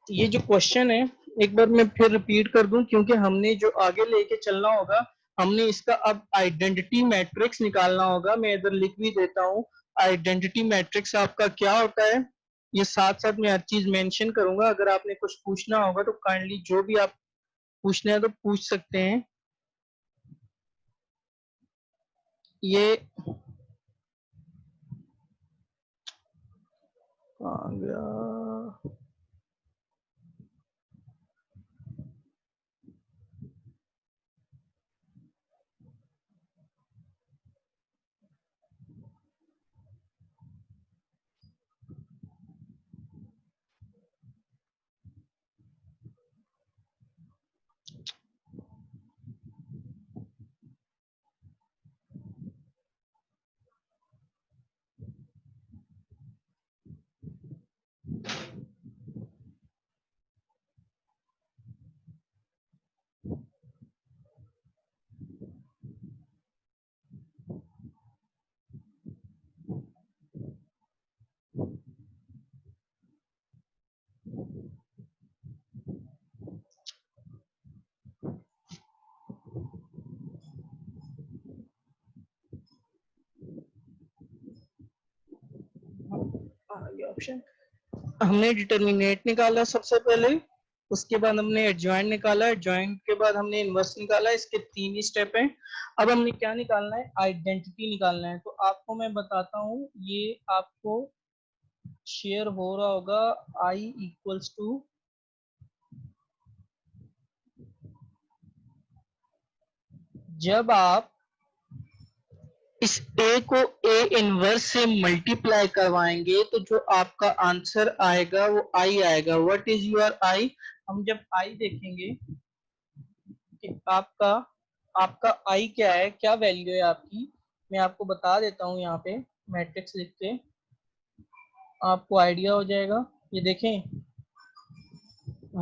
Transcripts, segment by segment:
ये जो क्वेश्चन है एक बार मैं फिर रिपीट कर दूं, क्योंकि हमने जो आगे लेके चलना होगा, हमने इसका अब आइडेंटिटी मैट्रिक्स निकालना होगा। मैं इधर लिख भी देता हूँ, आइडेंटिटी मैट्रिक्स आपका क्या होता है। ये साथ साथ मैं हर चीज मेंशन करूंगा। अगर आपने कुछ पूछना होगा तो काइंडली जो भी आप पूछना है तो पूछ सकते हैं। ये आ गया। ऑप्शन हमने डिटर्मिनेट निकाला सबसे पहले, उसके बाद हमने एडजॉइंट निकाला, एडजॉइंट के बाद हमने इनवर्स निकाला। इसके 3 ही स्टेप हैं। अब हमने क्या निकालना है, आइडेंटिटी निकालना है। तो आपको मैं बताता हूँ, ये आपको शेयर हो रहा होगा I इक्वल्स टू, जब आप इस A को A इनवर्स से मल्टीप्लाई करवाएंगे तो जो आपका आंसर आएगा वो I आएगा। What is your I? हम जब I देखेंगे कि आपका आपका I क्या है, क्या वैल्यू है आपकी, मैं आपको बता देता हूँ। यहाँ पे मैट्रिक्स लिख के आपको आइडिया हो जाएगा। ये देखें,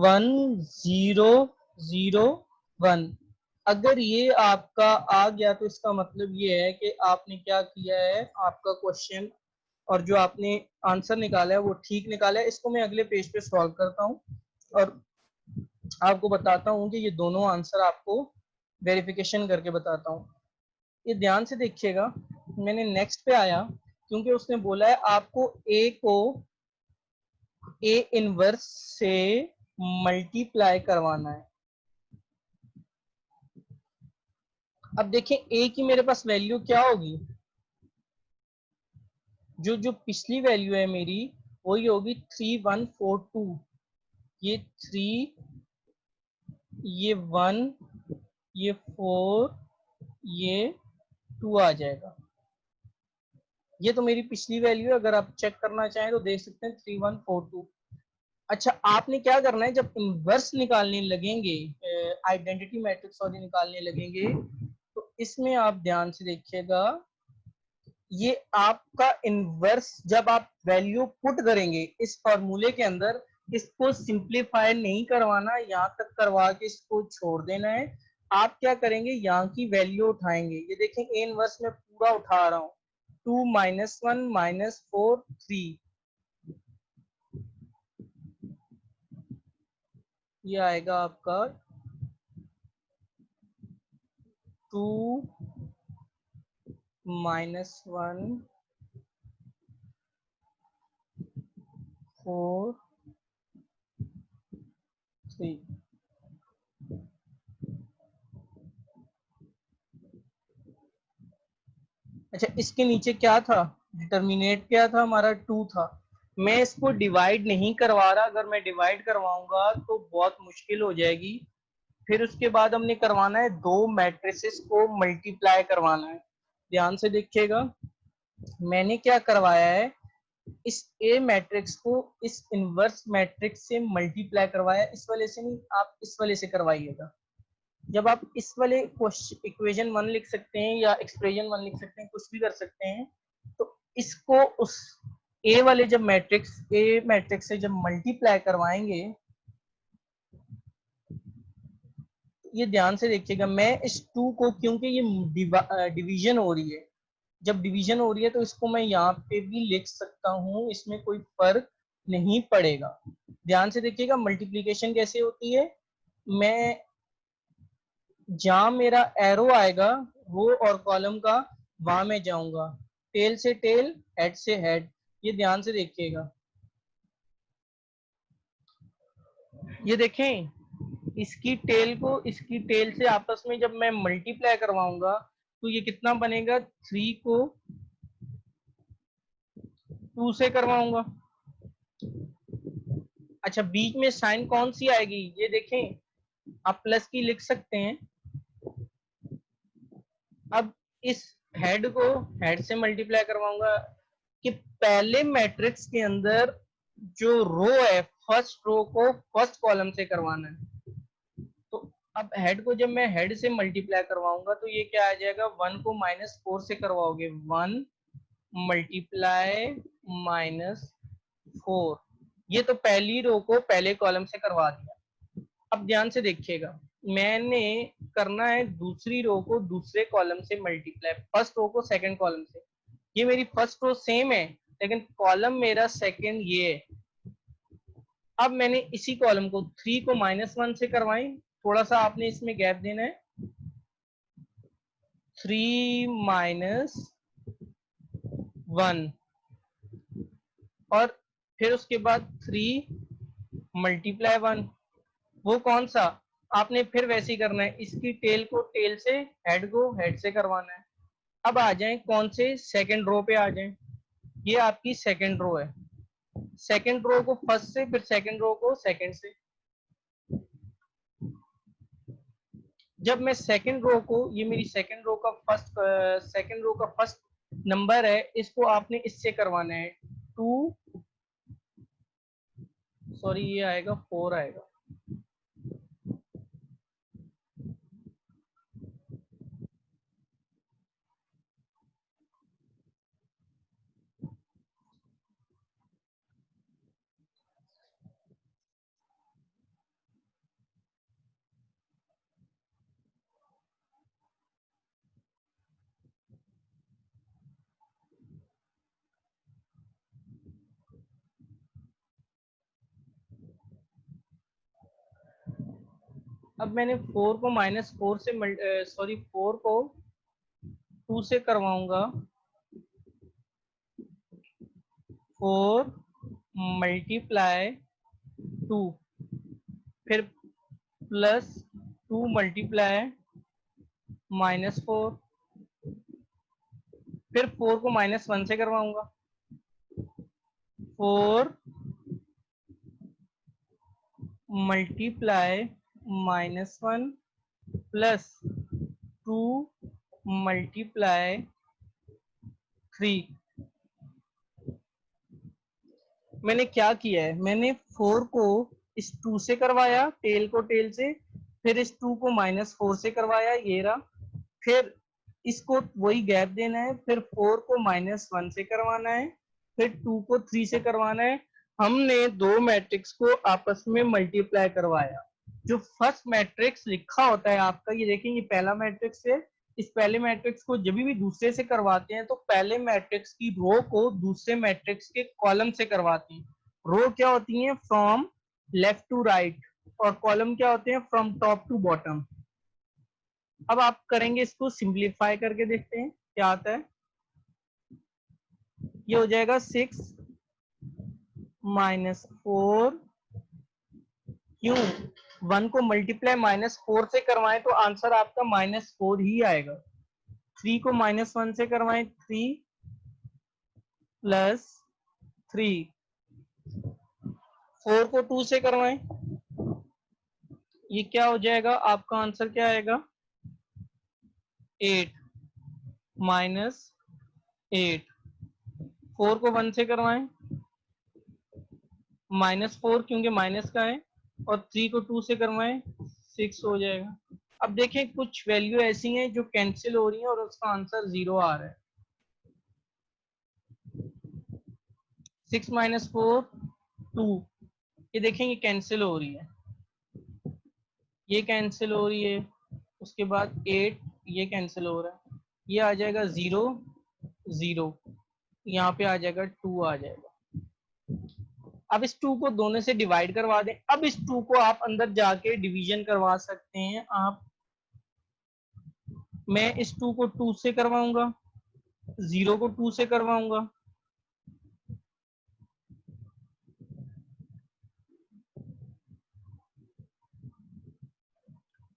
1 0 0 1। अगर ये आपका आ गया तो इसका मतलब ये है कि आपने क्या किया है, आपका क्वेश्चन और जो आपने आंसर निकाला है वो ठीक निकाला है। इसको मैं अगले पेज पे सॉल्व करता हूँ और आपको बताता हूँ कि ये दोनों आंसर आपको वेरिफिकेशन करके बताता हूँ। ये ध्यान से देखिएगा। मैंने नेक्स्ट पे आया क्योंकि उसने बोला है आपको ए को ए इनवर्स से मल्टीप्लाई करवाना है। अब देखें ए की मेरे पास वैल्यू क्या होगी, जो जो पिछली वैल्यू है मेरी वही होगी 3142। ये 3, ये 1, ये 4, ये 2 आ जाएगा। ये तो मेरी पिछली वैल्यू है। अगर आप चेक करना चाहें तो देख सकते हैं 3142। अच्छा, आपने क्या करना है, जब इनवर्स निकालने लगेंगे, आइडेंटिटी मैट्रिक्स और निकालने लगेंगे, तो इसमें आप ध्यान से देखिएगा। ये आपका इनवर्स जब आप वैल्यू पुट करेंगे इस फॉर्मूले के अंदर, इसको सिंप्लीफाई नहीं करवाना, यहाँ तक करवा के इसको छोड़ देना है। आप क्या करेंगे, यहाँ की वैल्यू उठाएंगे। ये देखें, ए इनवर्स में पूरा उठा रहा हूँ, 2 -1 -4 3। ये आएगा आपका 2 -1 4 3। अच्छा, इसके नीचे क्या था, डिटर्मिनेट क्या था हमारा, 2 था। मैं इसको डिवाइड नहीं करवा रहा। अगर मैं डिवाइड करवाऊंगा तो बहुत मुश्किल हो जाएगी। फिर उसके बाद हमने करवाना है दो मैट्रिसेस को मल्टीप्लाई करवाना है। ध्यान से देखिएगा, मैंने क्या करवाया है, इस ए मैट्रिक्स को इस इनवर्स मैट्रिक्स से मल्टीप्लाई करवाया। इस वाले से नहीं, आप इस वाले से करवाइएगा। जब आप इस वाले इक्वेशन 1 लिख सकते हैं या एक्सप्रेशन 1 लिख सकते हैं, कुछ भी कर सकते हैं। तो इसको उस ए वाले जब मैट्रिक्स से जब मल्टीप्लाई करवाएंगे, ये ध्यान से देखिएगा। मैं इस 2 को, क्योंकि ये डिवीजन हो रही है, जब डिवीजन हो रही है तो इसको मैं यहाँ पे भी लिख सकता हूँ, इसमें कोई फर्क नहीं पड़ेगा। ध्यान से देखिएगा मल्टीप्लिकेशन कैसे होती है। मैं जहां मेरा एरो आएगा रो और कॉलम का, वहां मैं जाऊंगा। टेल से टेल, हेड से हेड, ये ध्यान से देखिएगा। ये देखें, इसकी टेल को इसकी टेल से आपस में जब मैं मल्टीप्लाई करवाऊंगा तो ये कितना बनेगा, 3 को 2 से करवाऊंगा। अच्छा, बीच में साइन कौन सी आएगी, ये देखें, आप प्लस की लिख सकते हैं। अब इस हेड को हेड से मल्टीप्लाई करवाऊंगा कि पहले मैट्रिक्स के अंदर जो रो है, फर्स्ट रो को फर्स्ट कॉलम से करवाना है। तो अब हेड को जब मैं हेड से मल्टीप्लाई करवाऊंगा तो ये क्या आ जाएगा, 1 को -4 से करवाओगे, 1 मल्टीप्लाई -4। ये तो पहली रो को पहले कॉलम से करवा दिया। अब ध्यान से देखिएगा, मैंने करना है दूसरी रो को दूसरे कॉलम से मल्टीप्लाई, फर्स्ट रो को सेकंड कॉलम से। ये मेरी फर्स्ट रो सेम है लेकिन कॉलम मेरा सेकंड ये है। अब मैंने इसी कॉलम को 3 को -1 से करवाएं, थोड़ा सा आपने इसमें गैप देना है, 3 -1, और फिर उसके बाद 3 मल्टीप्लाई 1। वो कौन सा, आपने फिर वैसे ही करना है, इसकी टेल को टेल से, हेड को हेड से करवाना है। अब आ जाएं कौन से, सेकंड रो पे आ जाएं। ये आपकी सेकंड रो है, सेकंड रो को फर्स्ट से, फिर सेकंड रो को सेकंड से। जब मैं सेकंड रो को, ये मेरी सेकंड रो का फर्स्ट नंबर है, इसको आपने इससे करवाना है, 2, सॉरी ये आएगा 4 आएगा। अब मैंने 4 को -4 से, सॉरी 4 को 2 से करवाऊंगा, 4 मल्टीप्लाई 2, फिर प्लस 2 मल्टीप्लाई -4, फिर 4 को -1 से करवाऊंगा, 4 मल्टीप्लाई -1 प्लस 2 मल्टीप्लाई 3। मैंने क्या किया है, मैंने 4 को इस 2 से करवाया, टेल को टेल से, फिर इस 2 को -4 से करवाया, ये रहा, फिर इसको वही गैप देना है, फिर 4 को -1 से करवाना है, फिर 2 को 3 से करवाना है। हमने दो मैट्रिक्स को आपस में मल्टीप्लाई करवाया। जो फर्स्ट मैट्रिक्स लिखा होता है आपका, ये देखें, ये पहला मैट्रिक्स है। इस पहले मैट्रिक्स को जब भी दूसरे से करवाते हैं तो पहले मैट्रिक्स की रो को दूसरे मैट्रिक्स के कॉलम से करवाते हैं। रो क्या होती है, फ्रॉम लेफ्ट टू राइट, और कॉलम क्या होते हैं, फ्रॉम टॉप टू बॉटम। अब आप करेंगे, इसको सिंप्लीफाई करके देखते हैं क्या आता है। ये हो जाएगा 6 -4, क्यों, 1 को मल्टीप्लाई -4 से करवाएं तो आंसर आपका -4 ही आएगा। 3 को -1 से करवाएं, 3 + 3, 4 को 2 से करवाएं, ये क्या हो जाएगा, आपका आंसर क्या आएगा, 8 -8। 4 को 1 से करवाएं, -4 क्योंकि माइनस का है, और 3 को 2 से करवाएं, 6 हो जाएगा। अब देखें, कुछ वैल्यू ऐसी हैं जो कैंसिल हो रही हैं और उसका आंसर 0 आ रहा है। 6 - 4 2, ये देखें, ये कैंसिल हो रही है, ये कैंसिल हो रही है, उसके बाद 8, ये कैंसिल हो रहा है, ये आ जाएगा 0 0, यहाँ पे आ जाएगा 2 आ जाएगा। अब इस 2 को दोनों से डिवाइड करवा दें। अब इस 2 को आप अंदर जाके डिवीजन करवा सकते हैं आप। मैं इस 2 को 2 से करवाऊंगा, 0 को 2 से करवाऊंगा।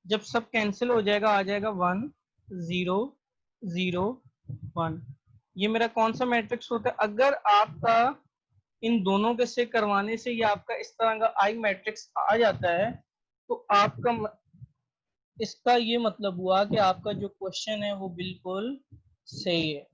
जब सब कैंसिल हो जाएगा आ जाएगा 1 0 0 1। ये मेरा कौन सा मैट्रिक्स होता है? अगर आपका इन दोनों के से करवाने से ये आपका इस तरह का आई मैट्रिक्स आ जाता है, तो आपका इसका ये मतलब हुआ कि आपका जो क्वेश्चन है वो बिल्कुल सही है।